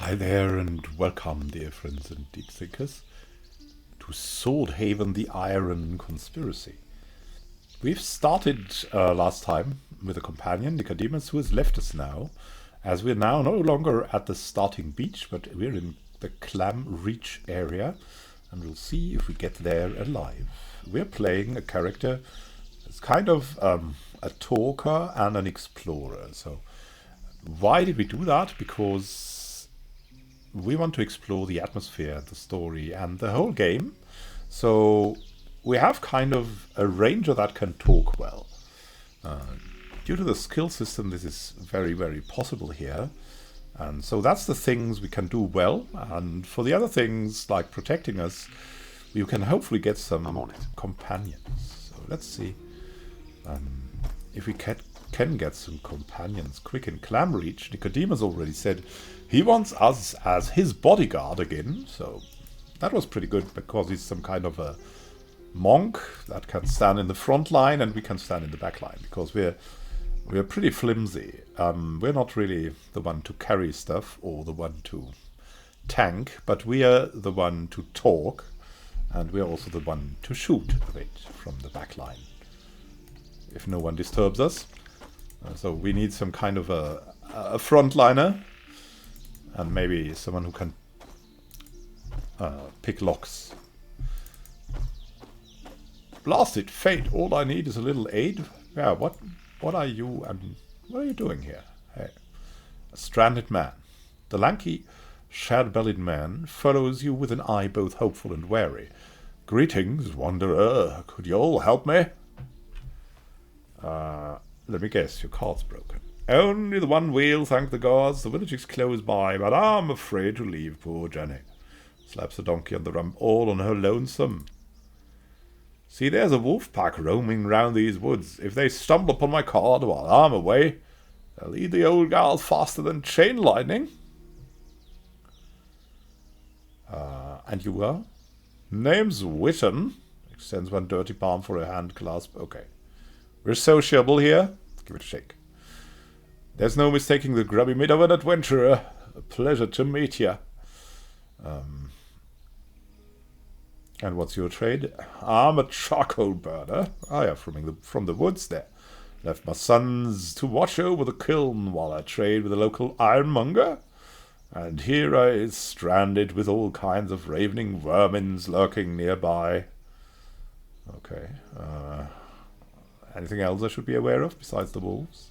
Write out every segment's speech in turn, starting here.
Hi there, and welcome, dear friends and deep thinkers, to Swordhaven the Iron Conspiracy. We've started last time with a companion, Nicodemus, who has left us now, as we're now no longer at the starting beach, but we're in the Clamreach area, and we'll see if we get there alive. We're playing a character that's kind of a talker and an explorer. So why did we do that? Because we want to explore the atmosphere, the story, and the whole game. So we have kind of a ranger that can talk well. Due to the skill system, this is very, very possible here. And so that's the things we can do well. And for the other things, like protecting us, you can hopefully get some companions. So let's see if we can get some companions quick. In Clamreach, Nicodemus already said he wants us as his bodyguard again. So that was pretty good, because he's some kind of a monk that can stand in the front line and we can stand in the back line, because we're pretty flimsy. We're not really the one to carry stuff or the one to tank, but we are the one to talk, and we're also the one to shoot a bit from the back line if no one disturbs us. So we need some kind of a frontliner, and maybe someone who can pick locks. Blasted fate, all I need is a little aid. Yeah, what are you, and what are you doing here? Hey, a stranded man. The lanky, shad-bellied man follows you with an eye both hopeful and wary. Greetings, wanderer. Could you all help me? Let me guess, your cart's broken. Only the one wheel, thank the gods. The village is close by, but I'm afraid to leave poor Jenny. Slaps the donkey on the rump, all on her lonesome. See, there's a wolf pack roaming round these woods. If they stumble upon my cart while I'm away, they'll eat the old gal faster than chain lightning. And you are? Name's Witten. Extends one dirty palm for a hand clasp. Okay. We're sociable here. Give it a shake. There's no mistaking the grubby mid of an adventurer. A pleasure to meet ya. And what's your trade? I'm a charcoal burner. Oh yeah, from the woods there. Left my sons to watch over the kiln while I trade with a local ironmonger. And here I is stranded with all kinds of ravening vermins lurking nearby. Okay. Anything else I should be aware of besides the wolves?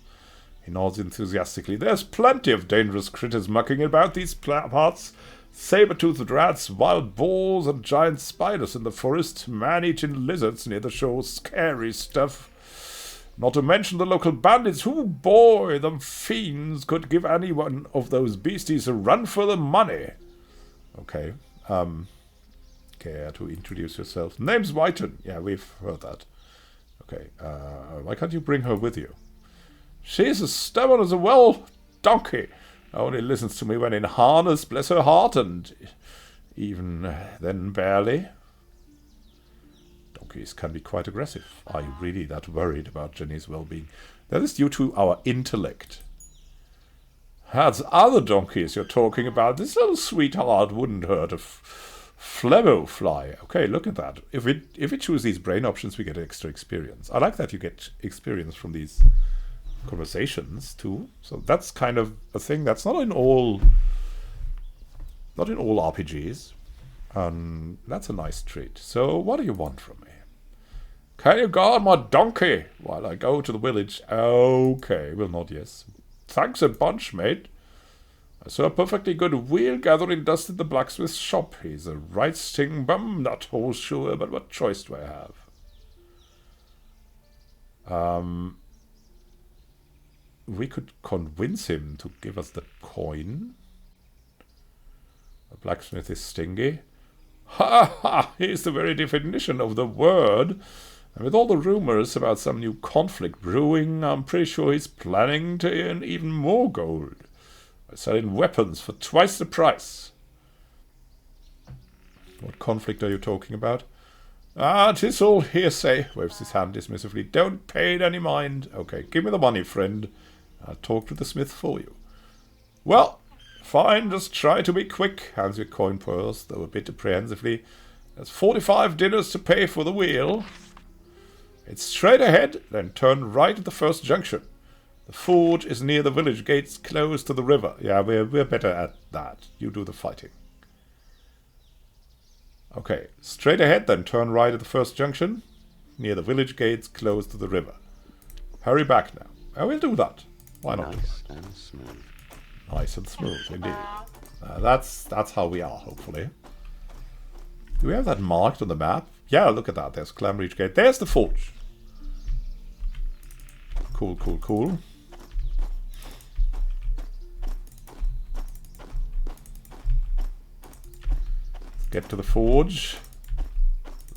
He nods enthusiastically. There's plenty of dangerous critters mucking about these parts. Saber-toothed rats, wild boars, and giant spiders in the forest, man-eating lizards near the shore, scary stuff. Not to mention the local bandits, who, boy, them fiends could give any one of those beasties a run for the money. Okay, care to introduce yourself? Name's Whiten. Yeah, we've heard that. Okay, why can't you bring her with you? She's as stubborn as a well donkey. Only listens to me when in harness, bless her heart, and even then barely. Donkeys can be quite aggressive. Are you really that worried about Jenny's well-being? That is due to our intellect. That's other donkeys you're talking about. This little sweetheart wouldn't hurt a Flemo fly. Okay, look at that. If we choose these brain options, we get extra experience. I like that you get experience from these conversations too. So that's kind of a thing that's not in all RPGs. That's a nice treat. So what do you want from me? Can you guard my donkey while I go to the village? Okay, we'll nod yes. Thanks a bunch, mate. I saw a perfectly good wheel gathering dust in the blacksmith's shop. He's a right sting bum, not horseshoer, but what choice do I have? We could convince him to give us the coin. The blacksmith is stingy. Ha ha! He's the very definition of the word. And with all the rumors about some new conflict brewing, I'm pretty sure he's planning to earn even more gold by selling weapons for twice the price. What conflict are you talking about? Ah, 'tis all hearsay, waves his hand dismissively. Don't pay it any mind. Okay, give me the money, friend. I'll talk to the smith for you. Well, Fine, just try to be quick. Hands your coin purse, though a bit apprehensively. There's 45 dinners to pay for the wheel. It's straight ahead, then turn right at the first junction. The forge is near the village gates, close to the river. Yeah, we're better at that. You do the fighting. Okay, straight ahead, then turn right at the first junction. Near the village gates, close to the river. Hurry back now. I will do that. Why not? Nice and smooth. Nice and smooth, indeed. That's how we are, hopefully. Do we have that marked on the map? Yeah, look at that. There's Clamreach Gate. There's the forge. Cool, cool, cool. Let's get to the forge.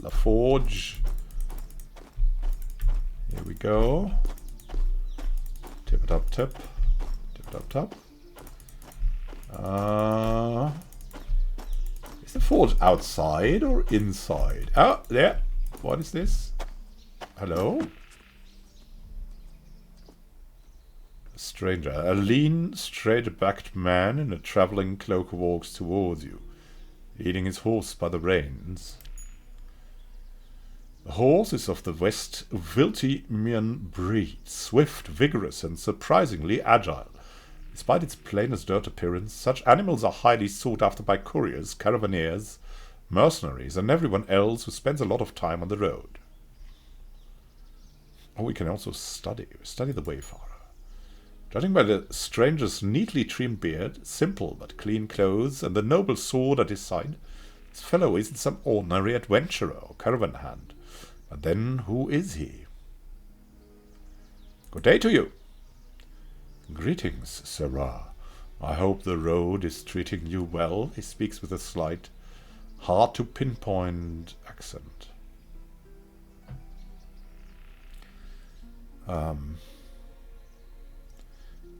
La Forge. Here we go. Tip it up, tip. Tip it up, top. Is the forge outside or inside? Oh, there. What is this? Hello? A stranger. A lean, straight-backed man in a traveling cloak walks towards you, leading his horse by the reins. The horse is of the West Viltimian breed, swift, vigorous, and surprisingly agile. Despite its plain as dirt appearance, such animals are highly sought after by couriers, caravaneers, mercenaries, and everyone else who spends a lot of time on the road. Oh, we can also study the wayfarer. Judging by the stranger's neatly trimmed beard, simple but clean clothes, and the noble sword at his side, this fellow isn't some ordinary adventurer or caravan hand. But then, who is he? Good day to you. Greetings, Sirrah. I hope the road is treating you well. He speaks with a slight, hard-to-pinpoint accent.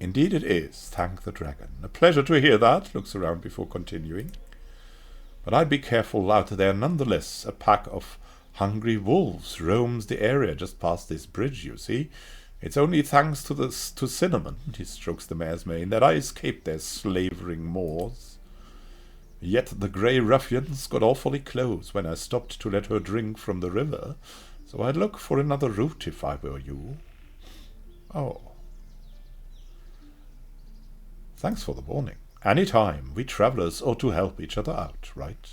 Indeed it is, thank the dragon. A pleasure to hear that. Looks around before continuing. But I'd be careful out there nonetheless. A pack of hungry wolves roams the area just past this bridge, you see. It's only thanks to Cinnamon, he strokes the mare's mane, that I escaped their slavering maws. Yet the grey ruffians got awfully close when I stopped to let her drink from the river, so I'd look for another route if I were you. Oh. Thanks for the warning. Any time, we travellers ought to help each other out, right?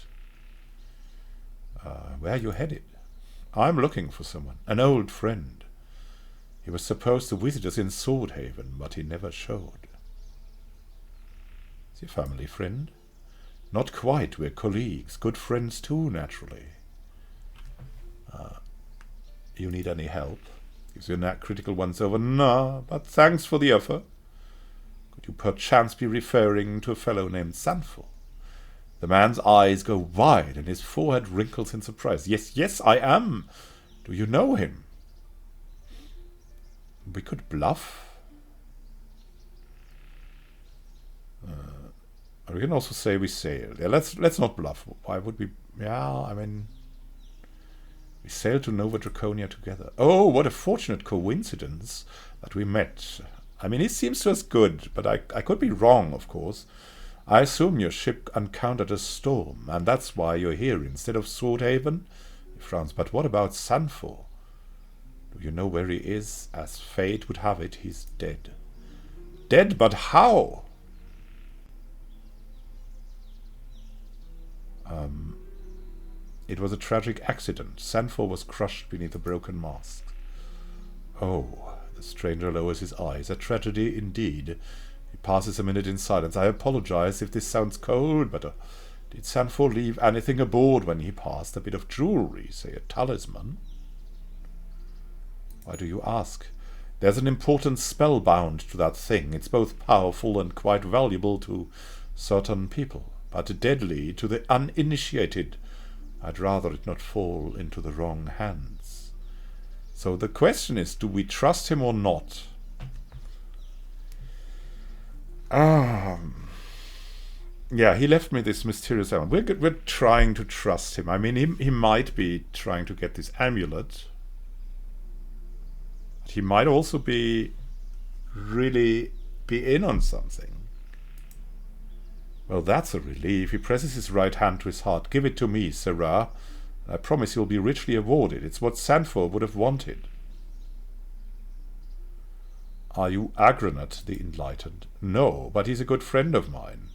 Where are you headed? I'm looking for someone, an old friend. He was supposed to visit us in Swordhaven, but he never showed. Is your family friend? Not quite, we're colleagues, good friends too, naturally. You need any help? Gives you a critical once over. Nah, but thanks for the offer. Could you perchance be referring to a fellow named Sanford? The man's eyes go wide, and his forehead wrinkles in surprise. Yes, I am. Do you know him? We could bluff. We can also say we sailed. Yeah, let's not bluff. Why would we? Yeah, I mean, we sailed to Nova Draconia together. Oh, what a fortunate coincidence that we met. I mean, he seems to us good, but I could be wrong, of course. I assume your ship encountered a storm, and that's why you're here instead of Swordhaven? He frowns. But what about Sanford? Do you know where he is? As fate would have it, he's dead. Dead, but how? It was a tragic accident. Sanford was crushed beneath a broken mast. Oh, the stranger lowers his eyes. A tragedy indeed. He passes a minute in silence. I apologize if this sounds cold, but did Sanford leave anything aboard when he passed? A bit of jewelry, say a talisman? Why do you ask? There's an important spell bound to that thing. It's both powerful and quite valuable to certain people, but deadly to the uninitiated. I'd rather it not fall into the wrong hands. So the question is, do we trust him or not? Yeah, he left me this mysterious amulet. We're trying to trust him. I mean, he might be trying to get this amulet. But he might also be really be in on something. Well, that's a relief. He presses his right hand to his heart. Give it to me, Sirrah. I promise you'll be richly awarded. It's what Sanfor would have wanted. Are you Agranat, the Enlightened? No, but he's a good friend of mine.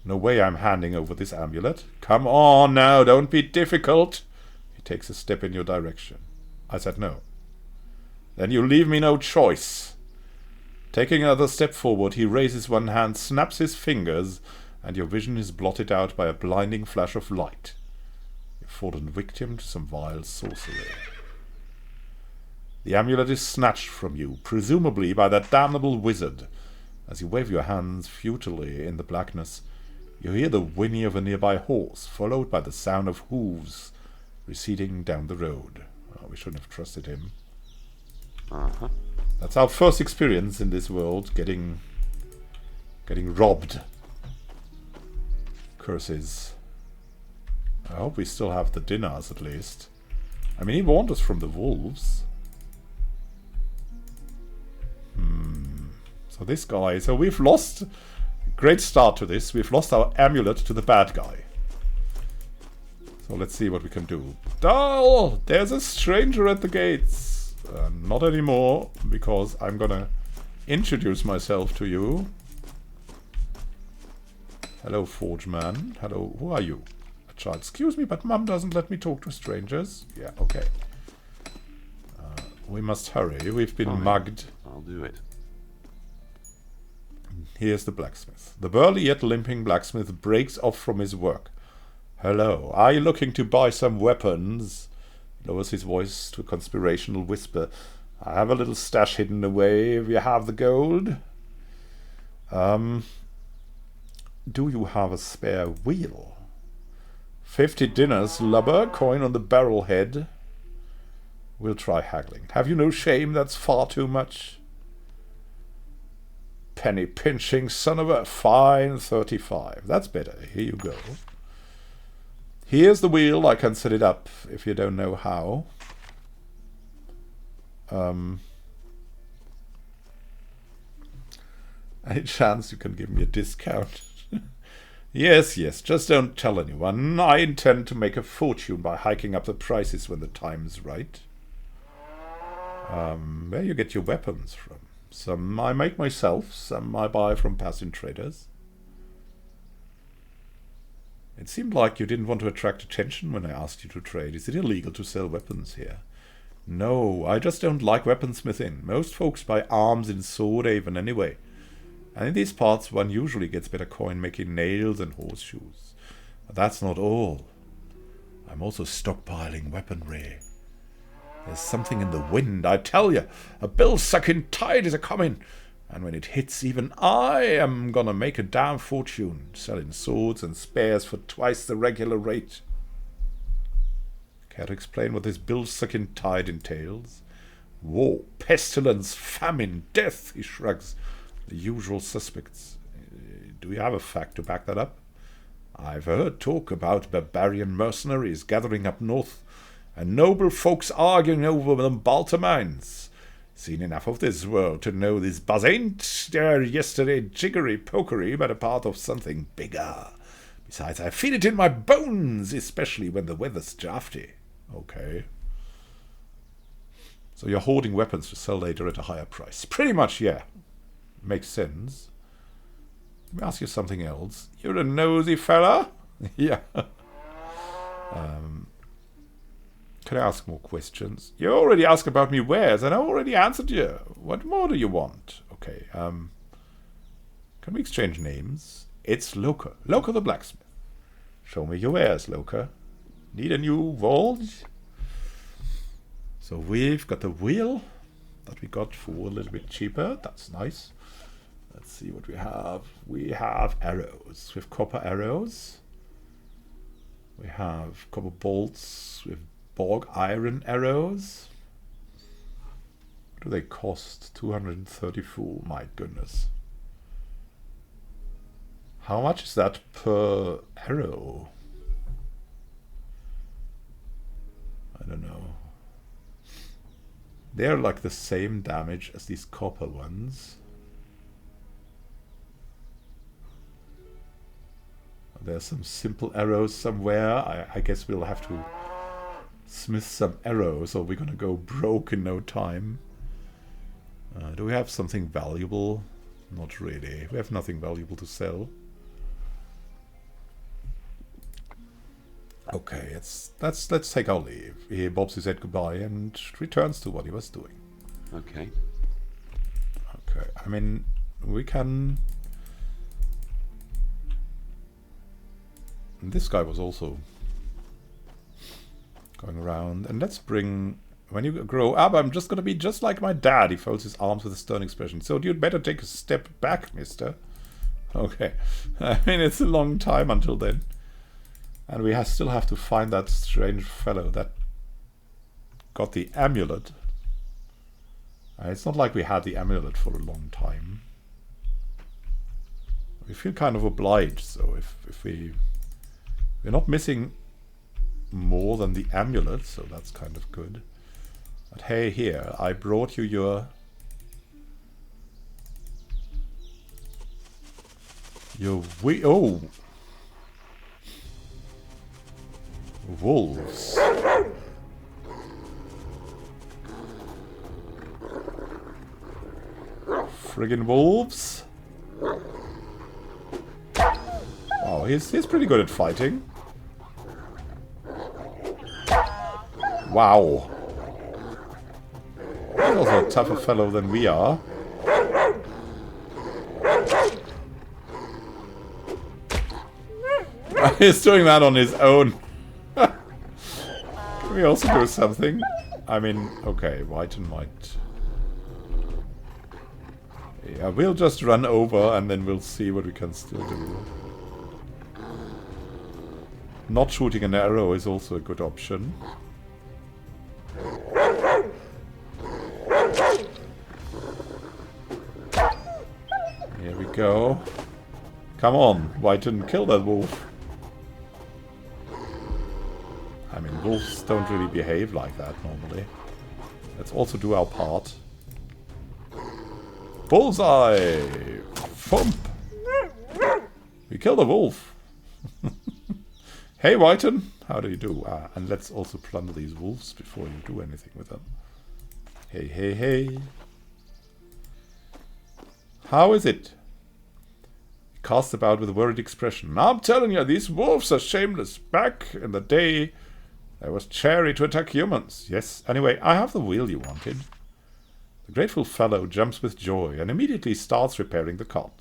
No way I'm handing over this amulet. Come on now, don't be difficult. He takes a step in your direction. I said no. Then you leave me no choice. Taking another step forward, he raises one hand, snaps his fingers, and your vision is blotted out by a blinding flash of light. You've fallen victim to some vile sorcery. The amulet is snatched from you, presumably by that damnable wizard. As you wave your hands futilely in the blackness, you hear the whinny of a nearby horse, followed by the sound of hooves receding down the road. Oh, we shouldn't have trusted him. That's our first experience in this world, getting robbed. Curses. I hope we still have the dinners at least. I mean, he warned us from the wolves. So this guy, so we've lost, great start to this, we've lost our amulet to the bad guy. So let's see what we can do. Oh, there's a stranger at the gates. Not anymore, because I'm gonna introduce myself to you. Hello, Forge Man. Hello, who are you? A child. Excuse me, but Mum doesn't let me talk to strangers. Yeah, okay. We must hurry. We've been mugged. I'll do it. Here's the blacksmith. The burly yet limping blacksmith breaks off from his work. Hello, are you looking to buy some weapons? Lowers his voice to a conspirational whisper. I have a little stash hidden away if you have the gold. Do you have a spare wheel? 50 dinners, lubber, coin on the barrel head. We'll try haggling. Have you no shame? That's far too much. Penny pinching son of a fine 35. That's better. Here you go. Here's the wheel. I can set it up if you don't know how. Any chance you can give me a discount? Yes, just don't tell anyone. I intend to make a fortune by hiking up the prices when the time's right. Where you get your weapons from? Some I make myself, some I buy from passing traders. It seemed like you didn't want to attract attention when I asked you to trade. Is it illegal to sell weapons here? No, I just don't like weaponsmithing. Most folks buy arms in Swordhaven anyway. And in these parts one usually gets better coin making nails and horseshoes. But that's not all. I'm also stockpiling weaponry. There's something in the wind, I tell you. A bill-sucking tide is a-coming. And when it hits, even I am gonna make a damn fortune, selling swords and spears for twice the regular rate. Care to explain what this bill-sucking tide entails? War, pestilence, famine, death, he shrugs. The usual suspects. Do you have a fact to back that up? I've heard talk about barbarian mercenaries gathering up north, and noble folks arguing over them Balta mines. Seen enough of this world to know this buzz ain't there yesterday jiggery-pokery, but a part of something bigger. Besides, I feel it in my bones, especially when the weather's drafty. Okay. So you're hoarding weapons to sell later at a higher price. Pretty much, yeah. Makes sense. Let me ask you something else. You're a nosy fella? Yeah. Can I ask more questions? You already asked about me wares, and I already answered you. What more do you want? Okay, can we exchange names? It's Loka. Loka the blacksmith. Show me your wares, Loka. Need a new vault? So we've got the wheel that we got for a little bit cheaper. That's nice. Let's see what we have. We have arrows. We have copper arrows. We have copper bolts. We have Borg iron arrows. What do they cost? 234. My goodness. How much is that per arrow? I don't know. They're like the same damage as these copper ones. There's some simple arrows somewhere. I guess we'll have to smith some arrows or we're gonna go broke in no time. Do we have something valuable? Not really. We have nothing valuable to sell. Okay, let's take our leave. He bobs his head goodbye and returns to what he was doing. Okay. Okay, I mean, we can... This guy was also going around. And let's bring... When you grow up, I'm just going to be just like my dad. He folds his arms with a stern expression. So you'd better take a step back, mister. Okay. I mean, it's a long time until then. And we still have to find that strange fellow that got the amulet. It's not like we had the amulet for a long time. We feel kind of obliged, so if we're not missing more than the amulet, so that's kind of good. But hey, here, I brought you your oh! Wolves. Friggin' wolves. Oh, he's pretty good at fighting. Wow. He's also a tougher fellow than we are. He's doing that on his own. Can we also do something? I mean, okay, Whiten might... Yeah, we'll just run over and then we'll see what we can still do. Not shooting an arrow is also a good option. Here we go. Come on, Whiten, kill that wolf. I mean, wolves don't really behave like that normally. Let's also do our part. Bullseye! Thump! We killed a wolf. Hey, Whiten! How do you do? And let's also plunder these wolves before you do anything with them. Hey, hey, hey. How is it? He casts about with a worried expression. I'm telling you, these wolves are shameless. Back in the day, there was Cherry to attack humans. Yes, anyway, I have the wheel you wanted. The grateful fellow jumps with joy and immediately starts repairing the cart.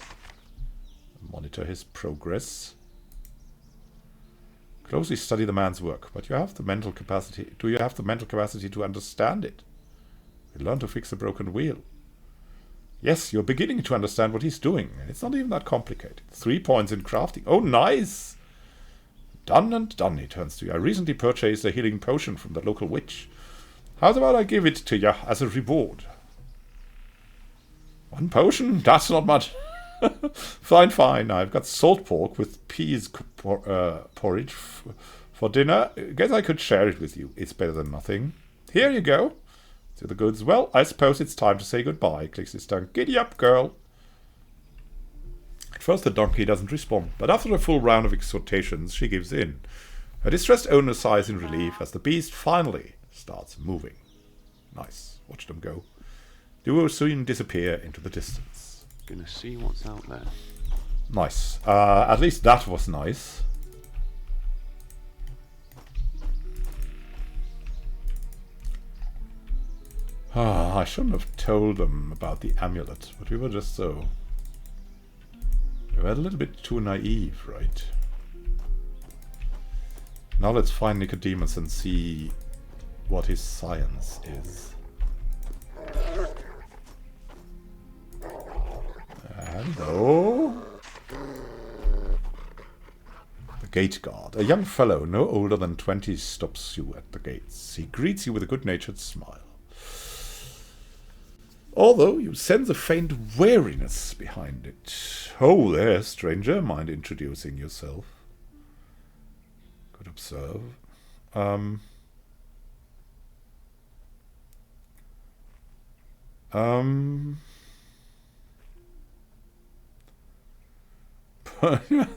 Monitor his progress. Closely study the man's work, but you have the mental capacity. Do you have the mental capacity to understand it? We learn to fix a broken wheel. Yes, you're beginning to understand what he's doing, and it's not even that complicated. 3 points in crafting. Oh, nice! Done and done, he turns to you. I recently purchased a healing potion from the local witch. How's about I give it to you as a reward? 1 potion? That's not much. Fine, fine. I've got salt pork with peas porridge for dinner. Guess I could share it with you. It's better than nothing. Here you go. To the goods. Well, I suppose it's time to say goodbye. Clicks his tongue. Giddy up, girl. At first the donkey doesn't respond, but after a full round of exhortations, she gives in. Her distressed owner sighs in relief as the beast finally starts moving. Nice. Watch them go. They will soon disappear into the distance. Gonna see what's out there. Nice. At least that was nice. I shouldn't have told them about the amulet, but we were just so... We were a little bit too naive, right? Now let's find Nicodemus and see what his science is. Hello? The gate guard. A young fellow, no older than 20, stops you at the gates. He greets you with a good-natured smile. Although you sense a faint wariness behind it. Oh, there, stranger. Mind introducing yourself? Could observe.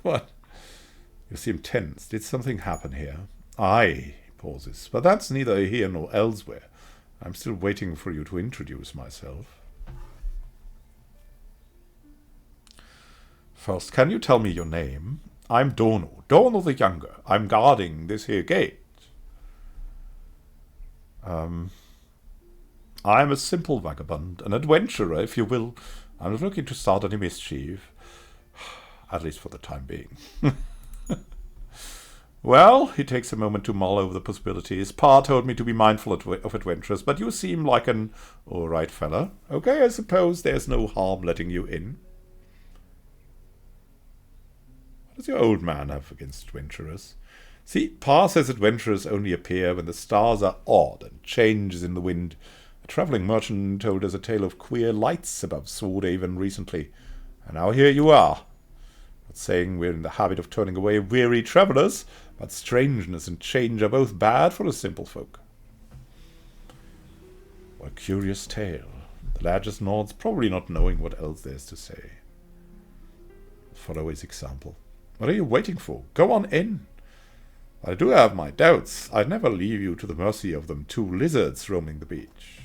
What? You seem tense. Did something happen here? Aye, he pauses. But that's neither here nor elsewhere. I'm still waiting for you to introduce myself. First, can you tell me your name? I'm Dorno. Dorno the Younger. I'm guarding this here gate. I'm a simple vagabond, an adventurer, if you will. I'm not looking to start any mischief. At least for the time being. Well, he takes a moment to mull over the possibilities. Pa told me to be mindful of adventurers, but you seem like an all-right fella. Okay, I suppose there's no harm letting you in. What does your old man have against adventurers? See, Pa says adventurers only appear when the stars are odd and changes in the wind. A travelling merchant told us a tale of queer lights above Swordhaven recently, and now here you are. Not saying we're in the habit of turning away weary travellers, but strangeness and change are both bad for us simple folk. What a curious tale. The lad just nods, probably not knowing what else there's to say. Follow his example. What are you waiting for? Go on in. I do have my doubts. I'd never leave you to the mercy of them two lizards roaming the beach.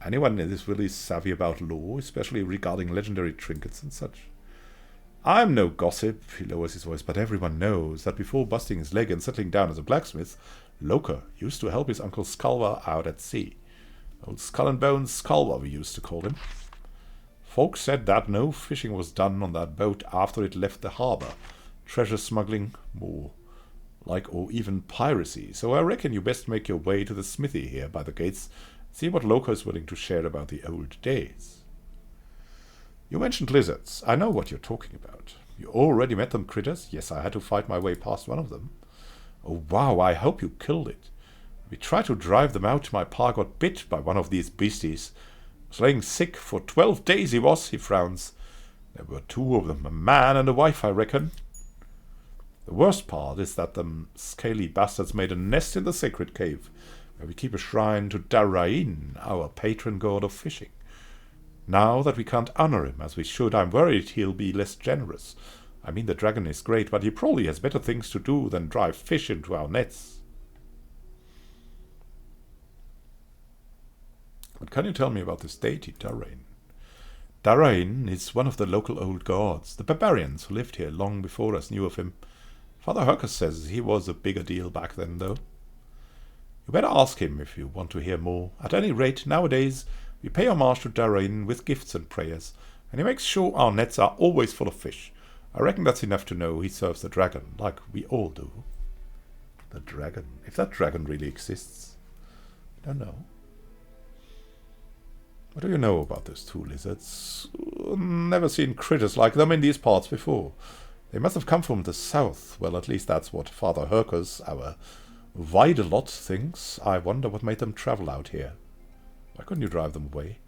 Anyone in this village is savvy about law, especially regarding legendary trinkets and such? I'm no gossip, he lowers his voice, but everyone knows that before busting his leg and settling down as a blacksmith, Loker used to help his uncle Skulver out at sea. Old Skull and Bones Skulver, we used to call him. Folks said that no fishing was done on that boat after it left the harbour. Treasure smuggling, more like, or even piracy. So I reckon you best make your way to the smithy here by the gates. See what Loker is willing to share about the old days. You mentioned lizards. I know what you're talking about. You already met them critters? Yes, I had to fight my way past one of them. Oh, wow, I hope you killed it. We tried to drive them out. My pa got bit by one of these beasties. Was laying sick for 12 days he was, he frowns. There were two of them, a man and a wife, I reckon. The worst part is that them scaly bastards made a nest in the sacred cave, where we keep a shrine to Darain, our patron god of fishing. Now that we can't honor him as we should, I'm worried he'll be less generous. I mean, the dragon is great, but he probably has better things to do than drive fish into our nets. What can you tell me about this deity, Darain? Darain is one of the local old gods. The barbarians who lived here long before us knew of him. Father Hercus says he was a bigger deal back then, though. You better ask him if you want to hear more. At any rate, nowadays, we pay homage to Darain with gifts and prayers, and he makes sure our nets are always full of fish. I reckon that's enough to know he serves the dragon, like we all do. The dragon? If that dragon really exists. I don't know. What do you know about those two lizards? Never seen critters like them in these parts before. They must have come from the south. Well, at least that's what Father Hercus, our Weidelot, thinks. I wonder what made them travel out here. Why couldn't you drive them away?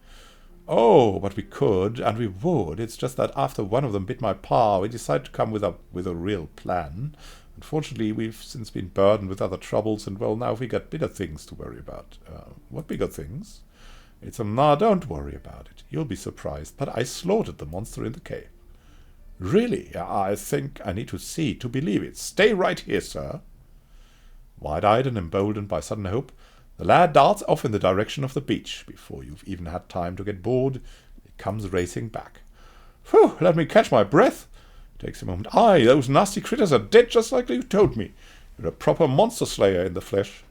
Oh, but we could, and we would. It's just that after one of them bit my pa, we decided to come with a real plan. Unfortunately, we've since been burdened with other troubles, and well, now we got bigger things to worry about. What bigger things? It's a nah, don't worry about it. You'll be surprised, but I slaughtered the monster in the cave. Really? I think I need to see to believe it. Stay right here, sir. Wide-eyed and emboldened by sudden hope, the lad darts off in the direction of the beach. Before you've even had time to get bored, it comes racing back. Phew, let me catch my breath. Takes a moment. Aye, those nasty critters are dead just like you told me. You're a proper monster slayer in the flesh.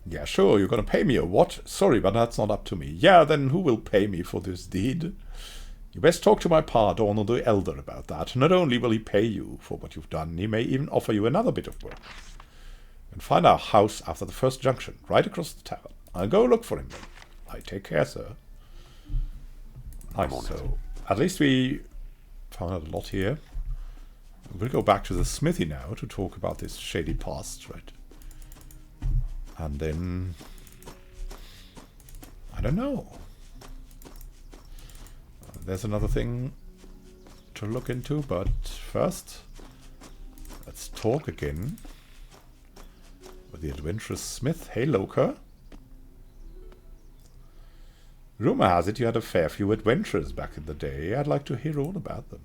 Yeah, sure, you're gonna pay me or what? Sorry, but that's not up to me. Yeah, then who will pay me for this deed? You best talk to my pa, Dorno the Elder, about that. Not only will he pay you for what you've done, he may even offer you another bit of work. And find our house after the first junction, right across the tavern. I'll go look for him then. I take care, sir. Nice, so at least we found out a lot here. We'll go back to the smithy now to talk about this shady past, right? And then, I don't know. There's another thing to look into, but first, let's talk again with the adventurous smith. Hey, Loker. Rumor has it you had a fair few adventures back in the day. I'd like to hear all about them.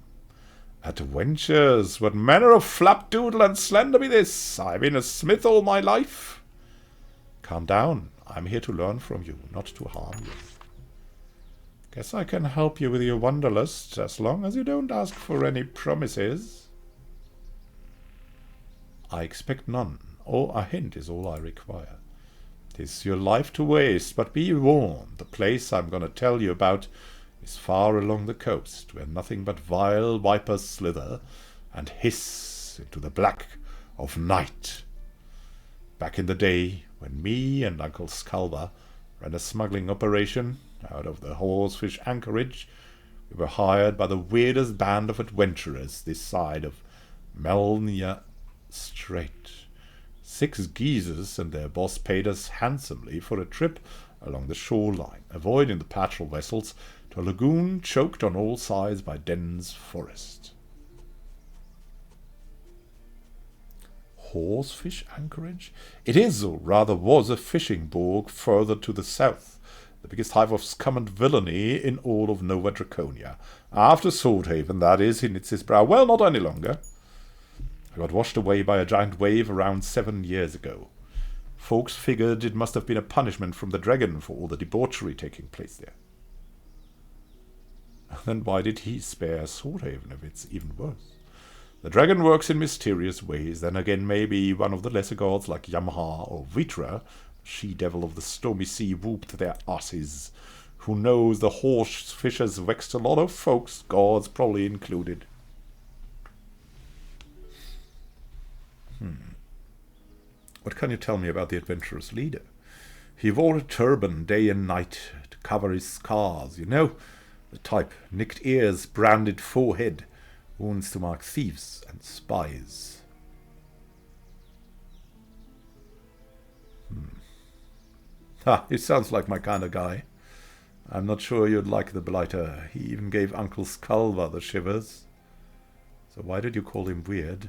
Adventures? What manner of flapdoodle and slender be this? I've been a smith all my life. Calm down. I'm here to learn from you, not to harm you. Guess I can help you with your wanderlust, as long as you don't ask for any promises. I expect none, or a hint is all I require. 'Tis your life to waste, but be warned, the place I'm going to tell you about is far along the coast, where nothing but vile vipers slither and hiss into the black of night. Back in the day, when me and Uncle Sculver ran a smuggling operation out of the Horsefish Anchorage, we were hired by the weirdest band of adventurers this side of Melnia Strait. 6 geezers and their boss paid us handsomely for a trip along the shoreline, avoiding the patrol vessels to a lagoon choked on all sides by dense forest. Horsefish Anchorage? It is, or rather was, a fishing bourg further to the south, the biggest hive of scum and villainy in all of Nova Draconia. After Swordhaven, that is, he knits his brow. Well, not any longer. I got washed away by a giant wave around 7 years ago. Folks figured it must have been a punishment from the dragon for all the debauchery taking place there. Then why did he spare Swordhaven if it's even worse? The dragon works in mysterious ways. Then again, maybe one of the lesser gods like Yamaha or Vitra, she-devil of the stormy sea, whooped their asses. Who knows, the horsefish has vexed a lot of folks, gods probably included. What can you tell me about the adventurous leader? He wore a turban day and night to cover his scars, you know, the type: nicked ears, branded forehead, wounds to mark thieves and spies. He sounds like my kind of guy. I'm not sure you'd like the blighter. He even gave Uncle Sculver the shivers. So why did you call him weird?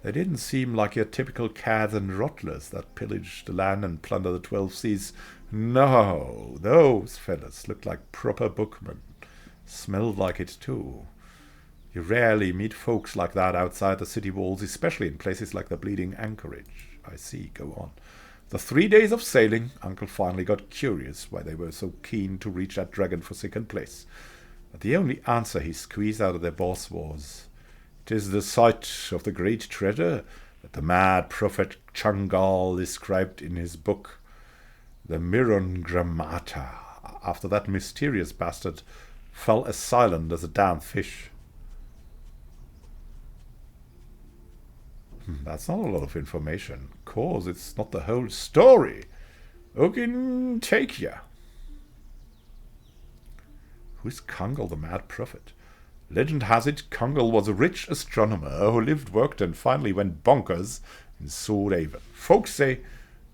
They didn't seem like your typical cads and rottlers that pillage the land and plunder the 12 seas. No, those fellas looked like proper bookmen. Smelled like it too. You rarely meet folks like that outside the city walls, especially in places like the Bleeding Anchorage. I see, go on. The 3 days of sailing, Uncle finally got curious why they were so keen to reach that dragon-forsaken place. But the only answer he squeezed out of their boss was, "'Tis the site of the great treasure that the mad prophet Chungal described in his book, the Miron Grammata." After that mysterious bastard fell as silent as a damn fish. That's not a lot of information. Of course, it's not the whole story. Ogin take ya. Who is Kungal the Mad Prophet? Legend has it Kungal was a rich astronomer who lived, worked, and finally went bonkers in Swordhaven. Folks say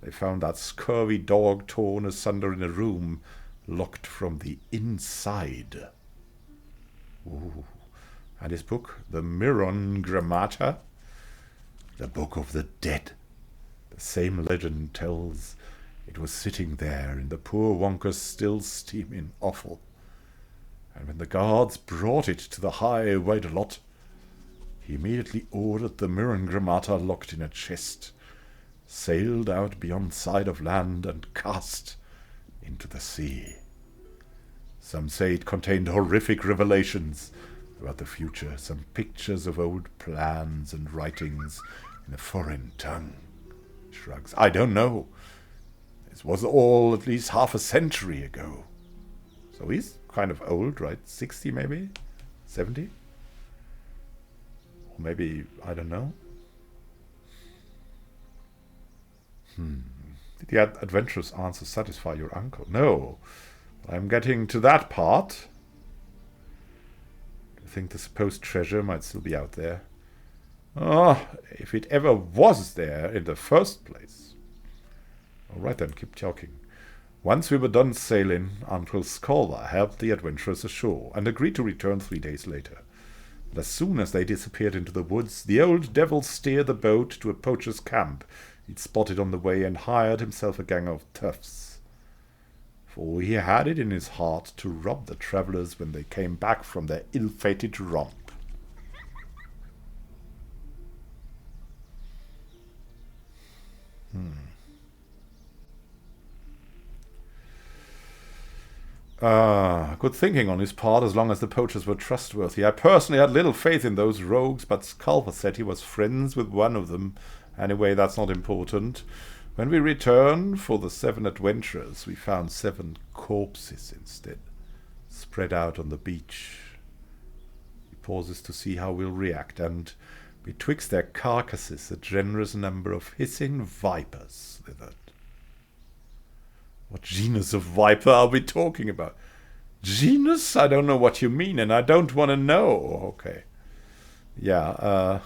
they found that scurvy dog torn asunder in a room, locked from the inside. Ooh. And his book, the Miron Grammata, the Book of the Dead. The same legend tells it was sitting there in the poor Wonka's still steaming offal. And when the guards brought it to the High Waidelot, he immediately ordered the Miron Grammata locked in a chest, sailed out beyond sight of land, and cast into the sea. Some say it contained horrific revelations about the future, some pictures of old plans and writings in a foreign tongue. Shrugs. I don't know. This was all at least half a century ago. So he's kind of old, right? 60 maybe? 70? Or maybe, I don't know. Did the adventurous answer satisfy your uncle? No. I'm getting to that part. I think the supposed treasure might still be out there. Oh, if it ever was there in the first place. All right then, keep talking. Once we were done sailing, Uncle Sculver helped the adventurers ashore and agreed to return 3 days later. But as soon as they disappeared into the woods, the old devil steered the boat to a poacher's camp he'd spotted on the way and hired himself a gang of toughs. For for he had it in his heart to rob the travellers when they came back from their ill-fated romp. Good thinking on his part, as long as the poachers were trustworthy. I personally had little faith in those rogues, but Sculper said he was friends with one of them. Anyway, that's not important. When we returned for the 7 adventurers, we found 7 corpses instead, spread out on the beach. He pauses to see how we'll react, and betwixt their carcasses a generous number of hissing vipers slithered. What genus of viper are we talking about? Genus? I don't know what you mean, and I don't want to know. Okay. Yeah,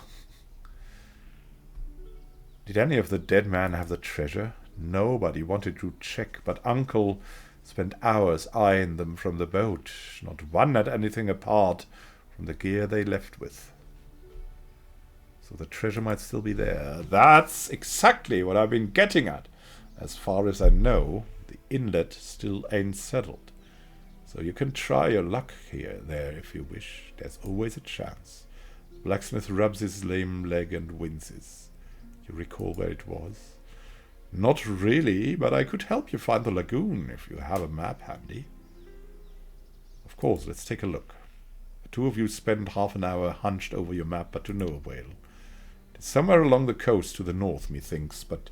Did any of the dead men have the treasure? Nobody wanted to check, but Uncle spent hours eyeing them from the boat. Not one had anything apart from the gear they left with. So the treasure might still be there. That's exactly what I've been getting at. As far as I know, the inlet still ain't settled. So you can try your luck there if you wish. There's always a chance. Blacksmith rubs his lame leg and winces. You recall where it was? Not really, but I could help you find the lagoon if you have a map handy. Of course, let's take a look. The two of you spend half an hour hunched over your map, but to no avail. It's somewhere along the coast to the north, methinks, but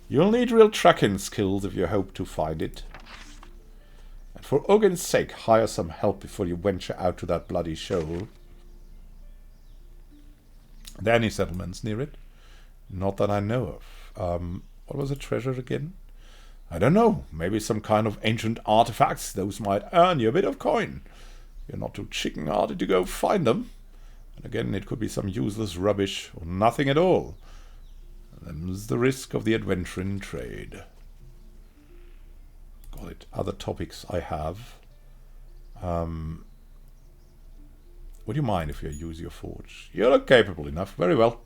you'll need real tracking skills if you hope to find it. And for Ogin's sake, hire some help before you venture out to that bloody shoal. Are there any settlements near it? Not that I know of. What was the treasure again? I don't know. Maybe some kind of ancient artifacts. Those might earn you a bit of coin. You're not too chicken-hearted to go find them. And again, it could be some useless rubbish or nothing at all. Them's the risk of the adventuring trade. Got it. Other topics I have. Would you mind if you use your forge? You look capable enough. Very well.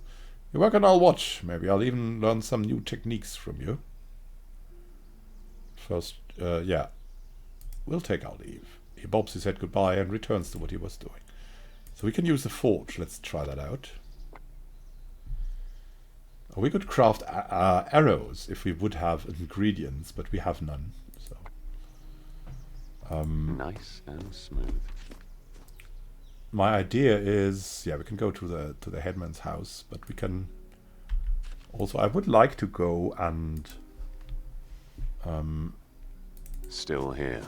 You work and I'll watch. Maybe I'll even learn some new techniques from you. First, yeah. We'll take our leave. He bobs his head goodbye and returns to what he was doing. So we can use the forge. Let's try that out. We could craft arrows if we would have ingredients, but we have none. So nice and smooth. my idea is, yeah, we can go to the headman's house, but we can also, I would like to go and Still here.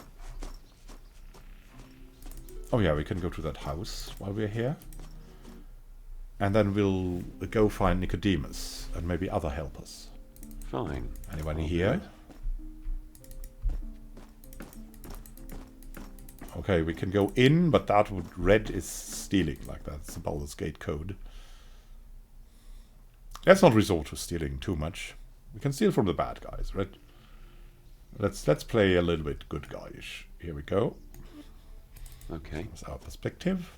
oh yeah, we can go to that house while we're here. And then we'll go find Nicodemus and maybe other helpers. Fine. Anyone I'll here? do it. Okay, we can go in, but that would red is stealing, like that's the Baldur's Gate code. Let's not resort to stealing too much. We can steal from the bad guys, right? Let's play a little bit good guyish. Here we go. Okay. That's our perspective.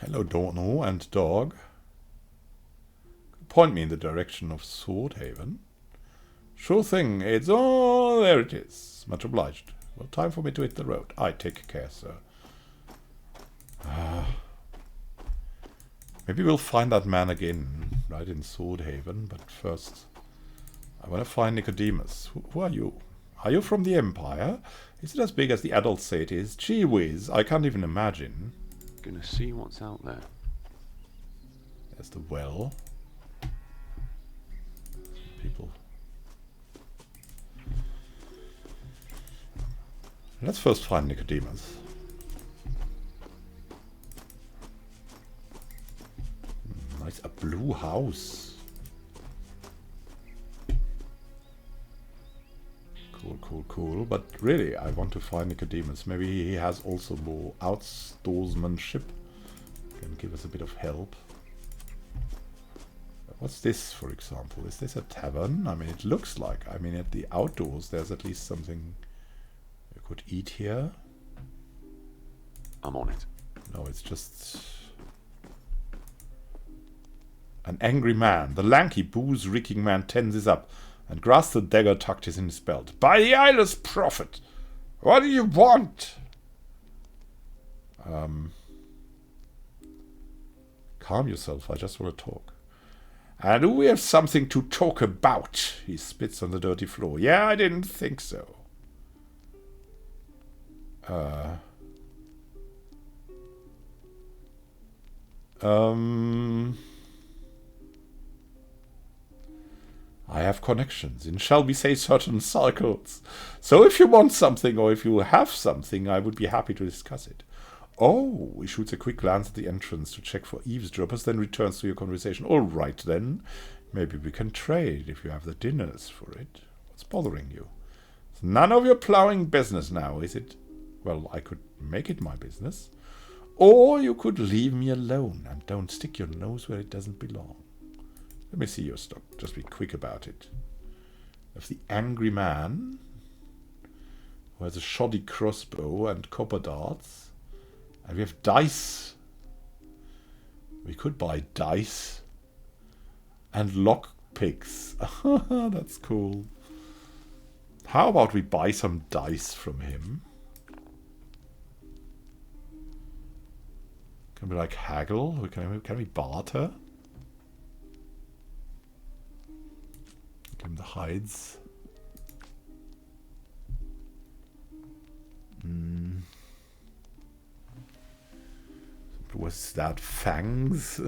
Hello, Dorno and dog. Point me in the direction of Swordhaven. Sure thing, it's oh, there it is. Much obliged. Well, time for me to hit the road. I take care, sir. Maybe we'll find that man again, right in Swordhaven, but first I want to find Nicodemus. Who are you? Are you from the Empire? Is it as big as the adults say it is? Gee whiz, I can't even imagine. Gonna see what's out there. There's the well. People. Let's first find Nicodemus. Nice, a blue house. Cool, cool, cool. But really, I want to find Nicodemus. Maybe he has also more outdoorsmanship. Can give us a bit of help. What's this, for example? Is this a tavern? I mean, it looks like. I mean, at the outdoors, there's at least something you could eat here. I'm on it. No, it's just an angry man. The lanky, booze-reeking man tenses up and grasps the dagger tucked in his belt. By the eyeless prophet! What do you want? Calm yourself, I just want to talk. And do we have something to talk about? He spits on the dirty floor. Yeah, I didn't think so. I have connections in, shall we say, certain circles. So if you want something or if you have something, I would be happy to discuss it. Oh, he shoots a quick glance at the entrance to check for eavesdroppers, then returns to your conversation. All right, then. Maybe we can trade if you have the dinners for it. What's bothering you? It's none of your plowing business now, is it? Well, I could make it my business. Or you could leave me alone and don't stick your nose where it doesn't belong. Let me see your stock. Just be quick about it. Of the angry man who has a shoddy crossbow and copper darts. And we have dice. We could buy dice. And lock picks. That's cool. How about we buy some dice from him? Can we like haggle? Can we barter? Give him the hides. Was that fangs?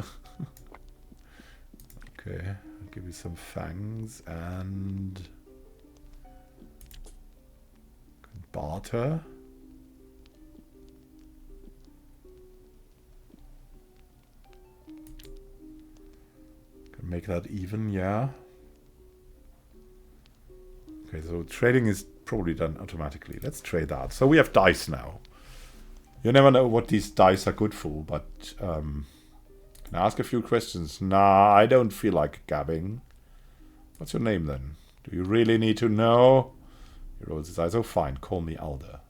Okay, I'll give you some fangs and barter. Can make that even, yeah. Okay, so trading is probably done automatically. Let's trade that. So we have dice now. You never know what these dice are good for, but can I ask a few questions? Nah, I don't feel like gabbing. What's your name then? Do you really need to know? He rolls his eyes. Oh, fine. Call me Alder.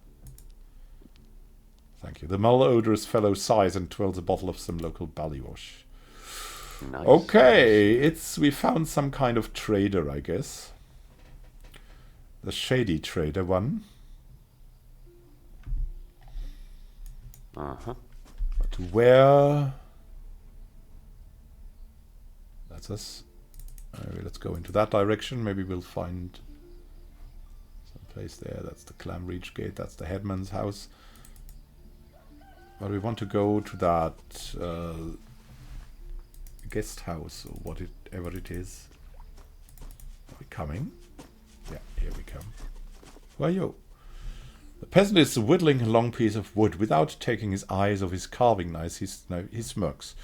Thank you. The malodorous fellow sighs and twirls a bottle of some local ballywash. Nice. Okay, we found some kind of trader, I guess. The shady trader one. Uh-huh. But where? That's us. Let's go into that direction. Maybe we'll find some place there. That's the Clamreach gate. That's the headman's house. But we want to go to that guest house or whatever it is. Are we coming? Yeah, here we come. Who are you? The peasant is whittling a long piece of wood. Without taking his eyes off his carving knife, he smirks.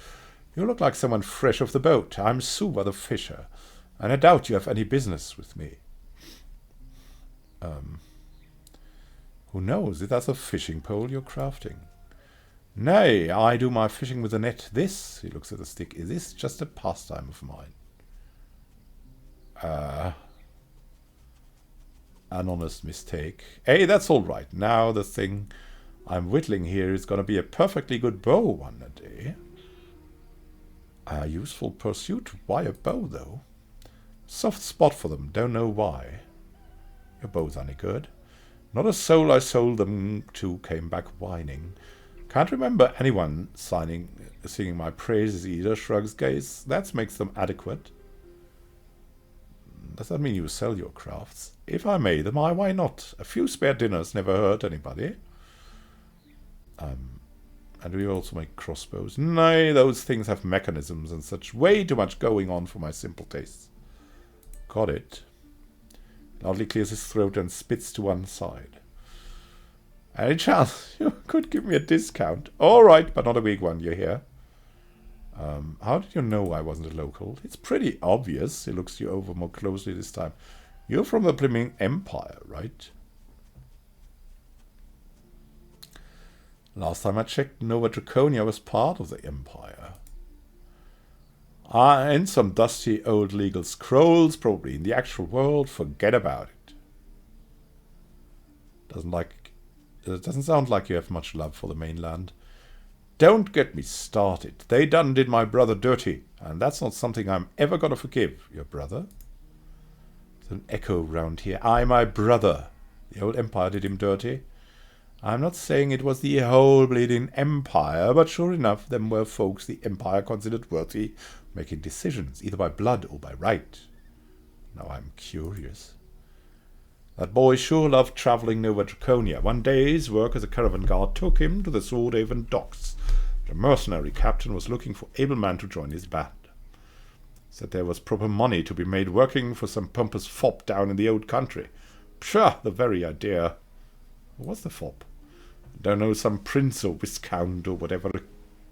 You look like someone fresh off the boat. I'm Suva the fisher, and I doubt you have any business with me. Who knows if that's a fishing pole you're crafting? Nay, I do my fishing with a net. This, he looks at the stick, is this just a pastime of mine? An honest mistake. Hey, that's all right. Now the thing I'm whittling here is going to be a perfectly good bow one day. A useful pursuit. Why a bow, though? Soft spot for them. Don't know why. Your bow's any good. Not a soul I sold them to came back whining. Can't remember anyone singing my praises either, shrugs gaze. That makes them adequate. Does that mean you sell your crafts? If I made them, why not? A few spare dinners never hurt anybody. And we also make crossbows. Nay, those things have mechanisms and such. Way too much going on for my simple tastes. Got it. Loudly clears his throat and spits to one side. Any chance you could give me a discount? All right, but not a big one, you hear? How did you know I wasn't a local? It's pretty obvious. He looks you over more closely this time. You're from the Bliming Empire, right? Last time I checked, Nova Draconia was part of the Empire. And some dusty old legal scrolls, probably in the actual world. Forget about it. Doesn't like It doesn't sound like you have much love for the mainland. Don't get me started. They done did my brother dirty, and that's not something I'm ever gonna forgive. Your brother? There's an echo round here. Aye, my brother. The old empire did him dirty. I'm not saying it was the whole bleeding empire, but sure enough, them were folks the empire considered worthy making decisions, either by blood or by right. Now I'm curious. That boy sure loved travelling over Draconia. One day's work as a caravan guard took him to the Swordhaven docks. The mercenary captain was looking for able men to join his band. Said there was proper money to be made working for some pompous fop down in the old country. Pshaw, the very idea. What was the fop? Don't know, some prince or viscount or whatever. A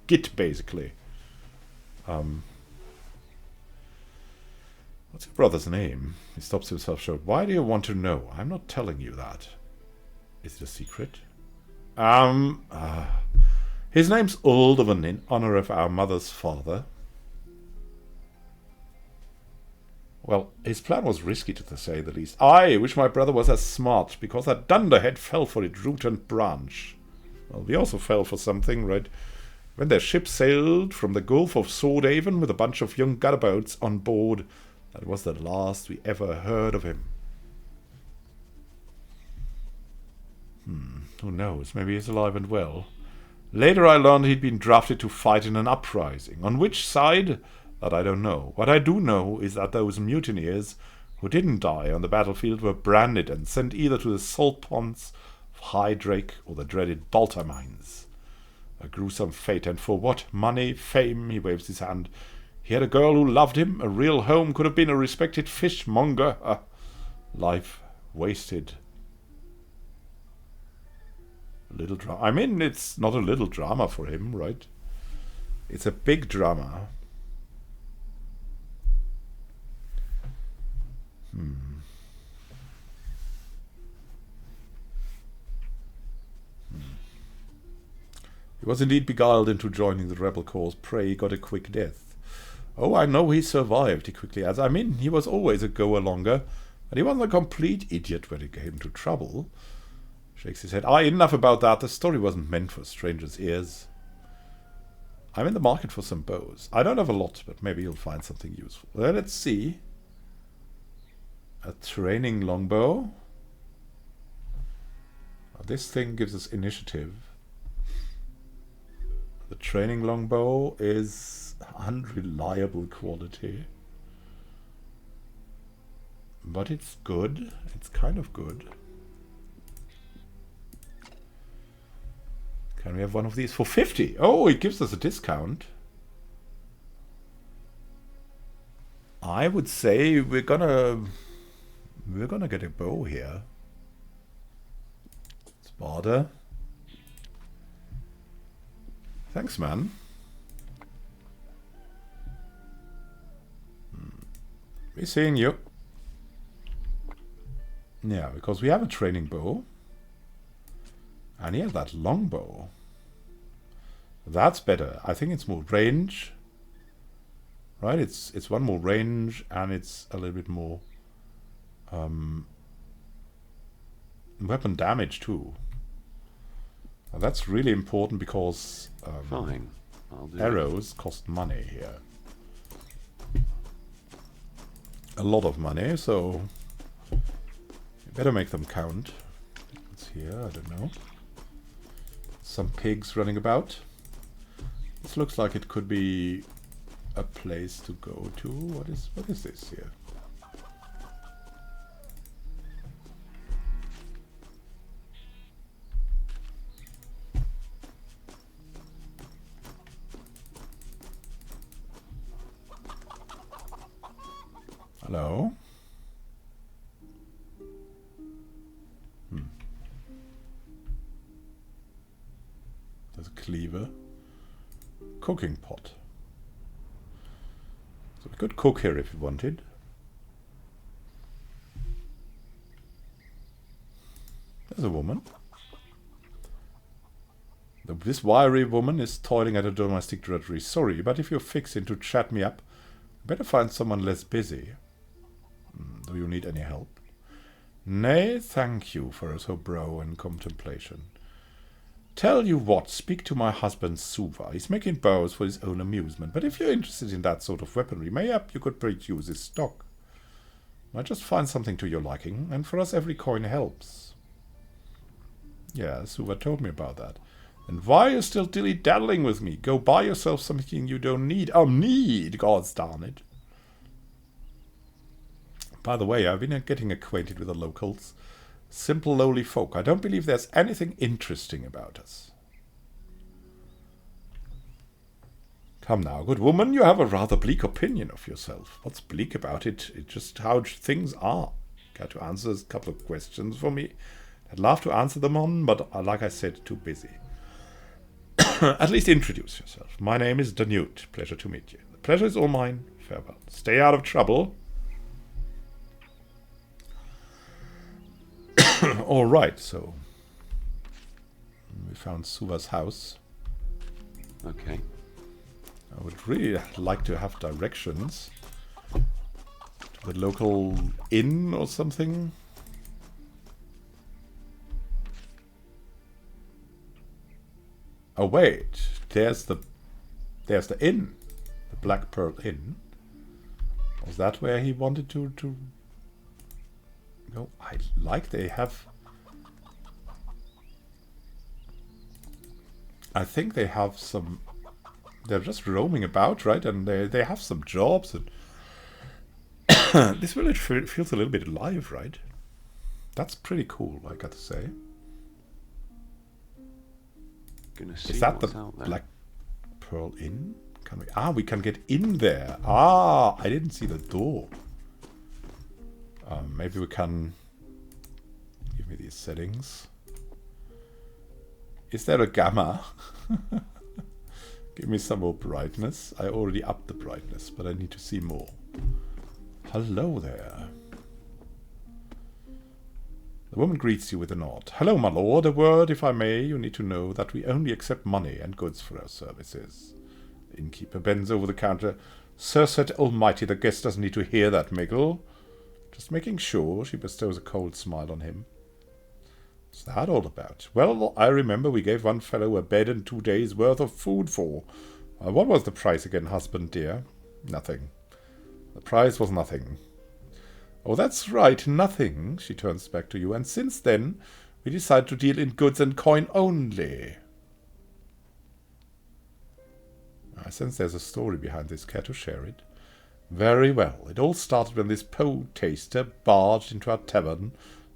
git, basically. What's your brother's name? He stops himself short. Why do you want to know? I'm not telling you that. Is it a secret? His name's Alderman, in honor of our mother's father. Well, his plan was risky, to say the least. I wish my brother was as smart, because that dunderhead fell for it root and branch. Well, we also fell for something, right? When their ship sailed from the Gulf of Swordhaven with a bunch of young gunboats on board, that was the last we ever heard of him. Who knows? Maybe he's alive and well. Later I learned he'd been drafted to fight in an uprising. On which side? That I don't know. What I do know is that those mutineers who didn't die on the battlefield were branded and sent either to the salt ponds of High Drake or the dreaded Balta mines. A gruesome fate, and for what? Money, fame, he waves his hand. He had a girl who loved him, a real home, could have been a respected fishmonger. Life wasted. A little drama. I mean, it's not a little drama for him, right? It's a big drama. He was indeed beguiled into joining the rebel cause. Pray he got a quick death. Oh, I know he survived, he quickly adds. I mean, he was always a goer-longer, but he wasn't a complete idiot when it came to trouble. Shakes his head. Aye, enough about that. The story wasn't meant for strangers' ears. I'm in the market for some bows. I don't have a lot, but maybe you'll find something useful. Well, let's see. A training longbow. This thing gives us initiative. The training longbow is unreliable quality. But it's good. It's kind of good. Can we have one of these for 50? Oh, it gives us a discount. I would say we're gonna get a bow here. Sparta. Thanks, man. We're seeing you. Yeah, because we have a training bow. And he has that longbow. That's better. I think it's more range. Right? It's one more range and it's a little bit more weapon damage too. And that's really important because Fine. I'll do arrows cost money here. A lot of money, so you better make them count. What's here? I don't know. Some pigs running about. This looks like it could be a place to go to. What is this here? Hello? There's a cleaver. Cooking pot. So we could cook here if we wanted. There's a woman. This wiry woman is toiling at a domestic drudgery. Sorry, but if you're fixing to chat me up, better find someone less busy. Do you need any help? Nay, thank you for so brow and contemplation. Tell you what, speak to my husband Suva. He's making bows for his own amusement, but if you're interested in that sort of weaponry, mayhap you could produce his stock. Might just find something to your liking, and for us every coin helps. Yeah, Suva told me about that. And why are you still dilly-daddling with me? Go buy yourself something you don't need. Oh, need! Gods darn it. By the way, I've been getting acquainted with the locals. Simple, lowly folk. I don't believe there's anything interesting about us. Come now, good woman, you have a rather bleak opinion of yourself. What's bleak about it? It's just how things are. Care to answer a couple of questions for me? I'd love to answer them on, but like I said, too busy. At least introduce yourself. My name is Danute. Pleasure to meet you. The pleasure is all mine. Farewell. Stay out of trouble. All right, so we found Suva's house. Okay. I would really like to have directions to the local inn or something. Oh wait, there's the inn, the Black Pearl Inn. Was that where he wanted to go? I like they have. I think they have some. They're just roaming about, right? And they have some jobs. And this village feels a little bit alive, right? That's pretty cool, I got to say. Gonna see Is that the what's out there. Black Pearl Inn? Can we? Ah, we can get in there. Ah, I didn't see the door. Maybe we can. Give me these settings. Is there a gamma? Give me some more brightness. I already upped the brightness, but I need to see more. Hello there. The woman greets you with a nod. Hello, my lord. A word, if I may. You need to know that we only accept money and goods for our services. The innkeeper bends over the counter. Sir, said Almighty, the guest doesn't need to hear that, Miggle. Just making sure. She bestows a cold smile on him. What's that all about? Well, I remember we gave one fellow a bed and 2 days' worth of food for. What was the price again, husband dear? Nothing. The price was nothing. Oh, that's right, nothing. She turns back to you. And since then, we decide to deal in goods and coin only. I sense there's a story behind this. Care to share it? Very well. It all started when this poetaster barged into our tavern,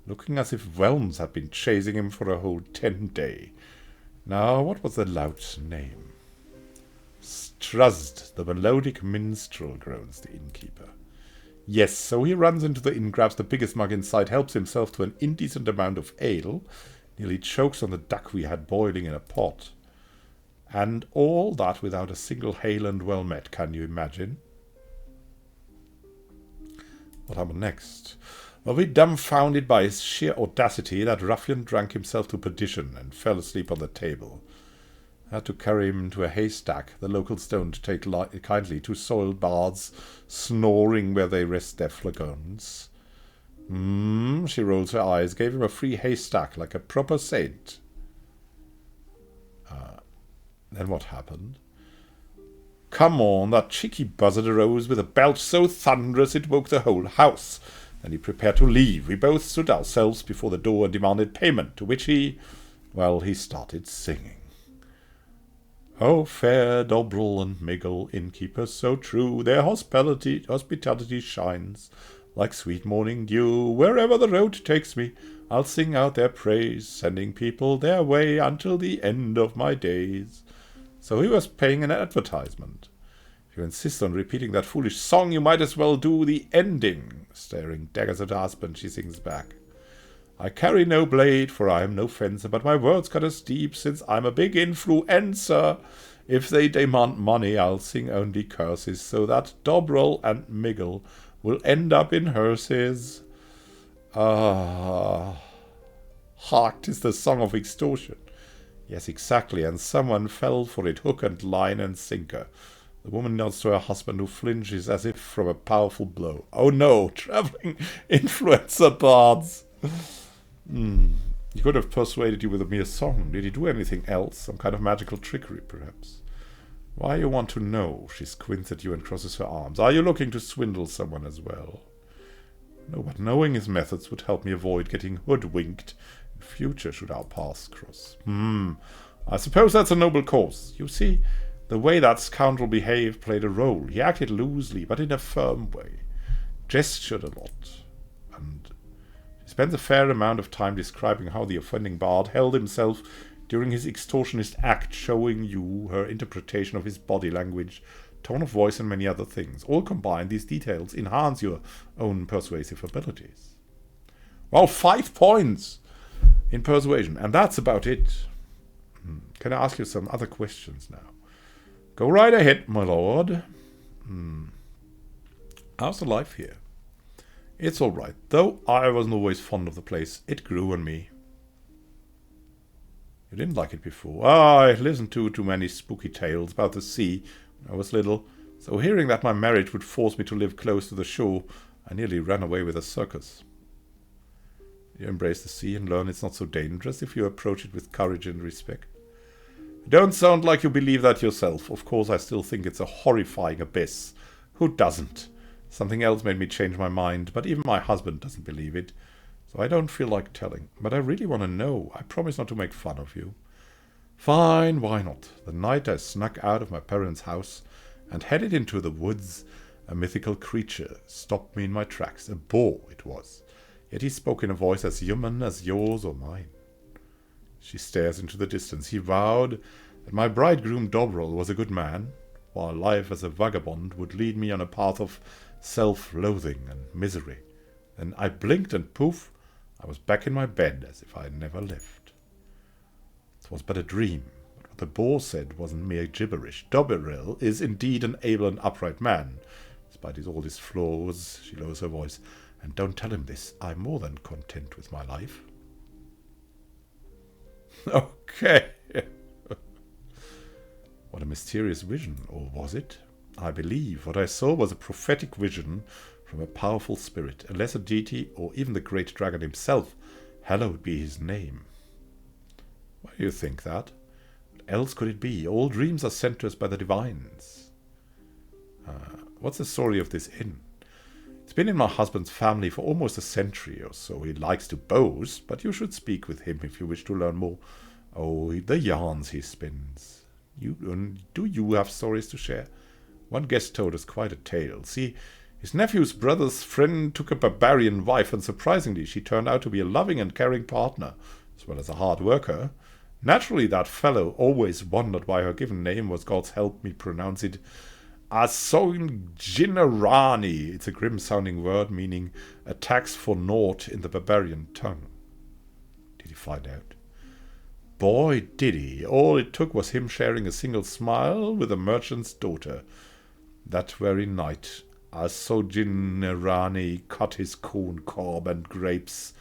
looking as if Whelms had been chasing him for a whole 10 days. Now, what was the lout's name? Struzd, the melodic minstrel, groans the innkeeper. Yes, so he runs into the inn, grabs the biggest mug in sight, helps himself to an indecent amount of ale, nearly chokes on the duck we had boiling in a pot. And all that without a single hail and well met, can you imagine? What happened next? Well, we dumbfounded by his sheer audacity, that ruffian drank himself to perdition and fell asleep on the table. I had to carry him to a haystack. The locals don't take kindly to soiled bards snoring where they rest their flagons. She rolls her eyes. Gave him a free haystack like a proper saint. Then what happened? Come on, that cheeky buzzard arose with a belch so thunderous it woke the whole house. Then he prepared to leave. We both stood ourselves before the door and demanded payment, to which he started singing. Oh, fair Dobril and Miggle, innkeepers so true, their hospitality shines like sweet morning dew. Wherever the road takes me, I'll sing out their praise, sending people their way until the end of my days. So he was paying an advertisement. If you insist on repeating that foolish song, you might as well do the ending. Staring daggers at her husband, she sings back. I carry no blade, for I am no fencer, but my words cut as deep, since I'm a big influencer. If they demand money, I'll sing only curses, so that Dobril and Miggle will end up in hearses. Hark, 'tis the song of extortion. Yes, exactly, and someone fell for it, hook and line and sinker. The woman nods to her husband, who flinches as if from a powerful blow. Oh no, travelling influencer bards! He could have persuaded you with a mere song. Did he do anything else? Some kind of magical trickery, perhaps? Why you want to know? She squints at you and crosses her arms. Are you looking to swindle someone as well? No, but knowing his methods would help me avoid getting hoodwinked in future should our paths cross. I suppose that's a noble cause. You see, the way that scoundrel behaved played a role. He acted loosely, but in a firm way. Gestured a lot. And she spends a fair amount of time describing how the offending bard held himself during his extortionist act, showing you her interpretation of his body language, tone of voice, and many other things. All combined, these details enhance your own persuasive abilities. Well, 5 points in persuasion, and that's about it. Can I ask you some other questions now? Go right ahead, my lord. How's the life here? It's all right, though I wasn't always fond of the place. It grew on me. You didn't like it before. I listened to too many spooky tales about the sea when I was little, so hearing that my marriage would force me to live close to the shore, I nearly ran away with a circus. You embrace the sea and learn it's not so dangerous if you approach it with courage and respect. You don't sound like you believe that yourself. Of course, I still think it's a horrifying abyss. Who doesn't? Something else made me change my mind, but even my husband doesn't believe it. So I don't feel like telling. But I really want to know. I promise not to make fun of you. Fine, why not? The night I snuck out of my parents' house and headed into the woods, a mythical creature stopped me in my tracks. A boar it was. Yet he spoke in a voice as human as yours or mine. She stares into the distance. He vowed that my bridegroom Dobril was a good man, while life as a vagabond would lead me on a path of self-loathing and misery. Then I blinked and poof, I was back in my bed as if I had never left. It was but a dream, but what the boar said wasn't mere gibberish. Dobril is indeed an able and upright man. Despite all his flaws, she lowers her voice. And don't tell him this. I'm more than content with my life. Okay. What a mysterious vision, or was it? I believe what I saw was a prophetic vision from a powerful spirit, a lesser deity, or even the great dragon himself. Hallowed be his name. Why do you think that? What else could it be? All dreams are sent to us by the divines. What's the story of this inn? It's been in my husband's family for almost a century or so. He likes to boast, but you should speak with him if you wish to learn more. Oh, the yarns he spins. Do you have stories to share? One guest told us quite a tale. See, his nephew's brother's friend took a barbarian wife, and surprisingly, she turned out to be a loving and caring partner, as well as a hard worker. Naturally, that fellow always wondered why her given name was, God's help me pronounce it, Asonginarani. It's a grim-sounding word meaning a tax for naught in the barbarian tongue. Did he find out? Boy, did he. All it took was him sharing a single smile with a merchant's daughter. That very night, Asonginarani cut his corn cob and grapes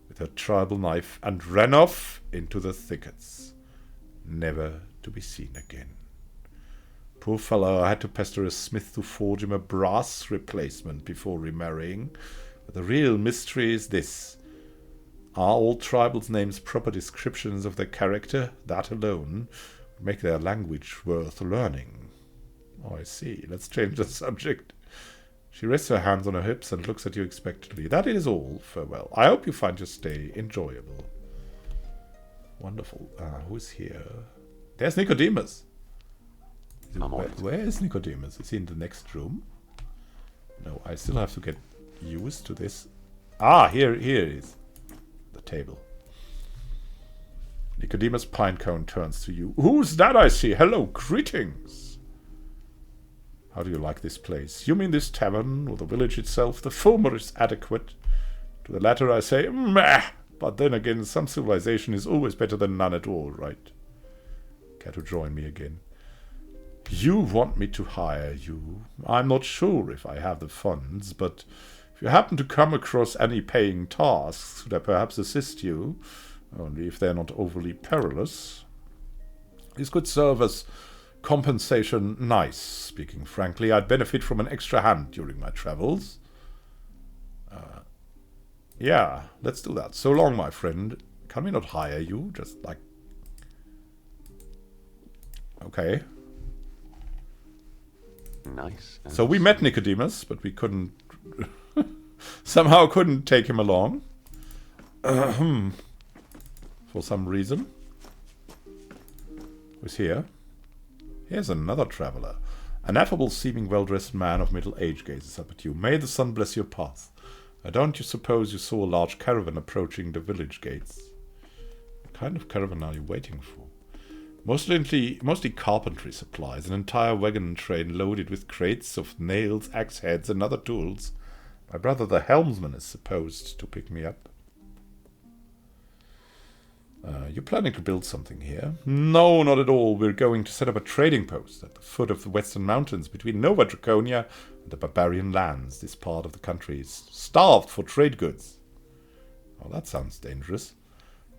with her tribal knife and ran off into the thickets, never to be seen again. Poor fellow, I had to pester a smith to forge him a brass replacement before remarrying. But the real mystery is this. Are all tribals' names proper descriptions of their character? That alone would make their language worth learning. Oh, I see. Let's change the subject. She rests her hands on her hips and looks at you expectantly. That is all. Farewell. I hope you find your stay enjoyable. Wonderful. Who's here? There's Nicodemus. Where is Nicodemus? Is he in the next room? No, I still have to get used to this. Here is the table. Nicodemus Pinecone turns to you. Who's that I see? Hello, greetings. How do you like this place? You mean this tavern or the village itself? The former is adequate. To the latter I say, meh. But then again, some civilization is always better than none at all, right? Care to join me again? You want me to hire you. I'm not sure if I have the funds, but if you happen to come across any paying tasks, could I perhaps assist you? Only if they're not overly perilous. This could serve as compensation. Nice, speaking frankly. I'd benefit from an extra hand during my travels. Yeah, let's do that. So long, my friend. Can we not hire you? Just like... Okay. Nice. So we met Nicodemus, but we couldn't... somehow couldn't take him along. For some reason. Who's here? Here's another traveler. An affable-seeming, well-dressed man of middle age gazes up at you. May the sun bless your path. Don't you suppose you saw a large caravan approaching the village gates? What kind of caravan are you waiting for? Mostly carpentry supplies. An entire wagon train loaded with crates of nails, axe heads, and other tools. My brother the helmsman is supposed to pick me up. You're planning to build something here? No, not at all. We're going to set up a trading post at the foot of the Western Mountains between Nova Draconia and the barbarian lands. This part of the country is starved for trade goods. Oh, that sounds dangerous.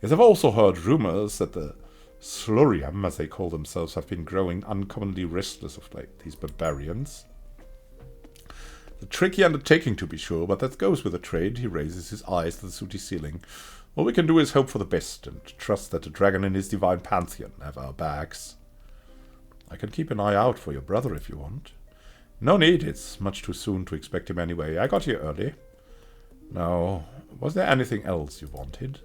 Yes, I've also heard rumors that the Sluriam, as they call themselves, have been growing uncommonly restless of late, these barbarians. A tricky undertaking, to be sure, but that goes with the trade. He raises his eyes to the sooty ceiling. All we can do is hope for the best and trust that the dragon and his divine pantheon have our backs. I can keep an eye out for your brother if you want. No need, it's much too soon to expect him anyway. I got here early. Now, was there anything else you wanted?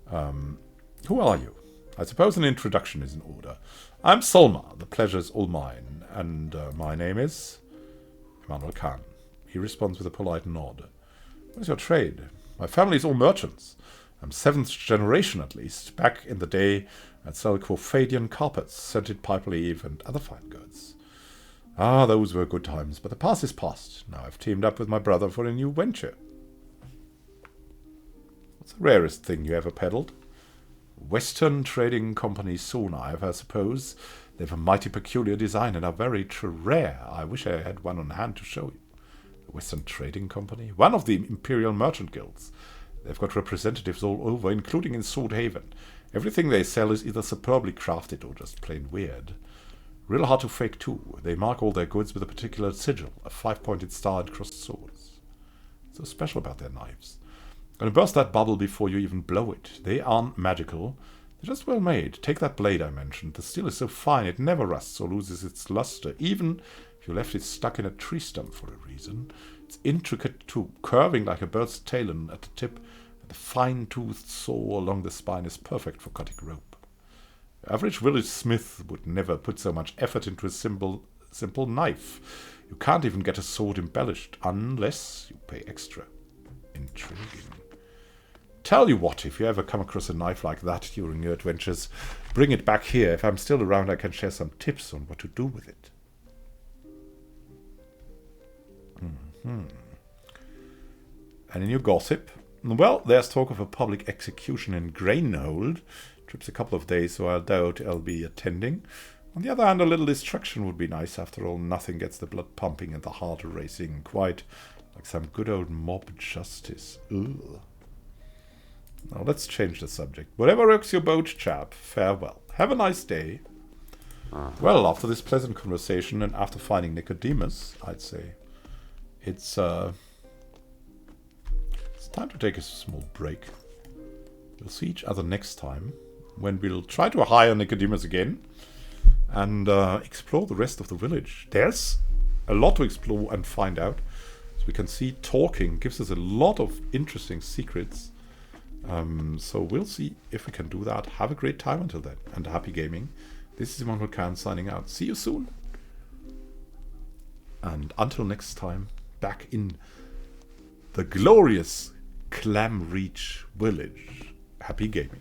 Who are you? I suppose an introduction is in order. I'm Solmar, the pleasure's all mine, and my name is Immanuel Khan. He responds with a polite nod. What is your trade? My family is all merchants. I'm 7th generation at least. Back in the day, I'd sell Quophadian carpets, scented pipe leaf, and other fine goods. Ah, those were good times, but the past is past. Now I've teamed up with my brother for a new venture. What's the rarest thing you ever peddled? Western Trading Company Sonar, I suppose. They've a mighty peculiar design and are very rare. I wish I had one on hand to show you. The Western Trading Company? One of the Imperial Merchant Guilds. They've got representatives all over, including in Swordhaven. Everything they sell is either superbly crafted or just plain weird. Real hard to fake, too. They mark all their goods with a particular sigil, a 5-pointed star and crossed swords. So special about their knives. Gonna burst that bubble before you even blow it. They aren't magical. They're just well made. Take that blade I mentioned. The steel is so fine it never rusts or loses its luster, even if you left it stuck in a tree stump for a reason. It's intricate too, curving like a bird's talon at the tip, and the fine-toothed saw along the spine is perfect for cutting rope. The average village smith would never put so much effort into a simple knife. You can't even get a sword embellished unless you pay extra. Intriguing. Tell you what, if you ever come across a knife like that during your adventures, bring it back here. If I'm still around, I can share some tips on what to do with it. And in your gossip? Well, there's talk of a public execution in Grainhold. Trip's a couple of days, so I doubt I'll be attending. On the other hand, a little distraction would be nice. After all, nothing gets the blood pumping and the heart racing quite like some good old mob justice. Ugh. Now let's change the subject. Whatever rocks your boat, chap, farewell. Have a nice day. Well, after this pleasant conversation and after finding Nicodemus, I'd say it's time to take a small break. We'll see each other next time when we'll try to hire Nicodemus again and explore the rest of the village. There's a lot to explore and find out. As we can see, talking gives us a lot of interesting secrets. So we'll see if we can do that. Have a great time until then, and happy gaming. This is Immanuel Khan signing out. See you soon. And until next time, back in the glorious Clamreach village. Happy gaming.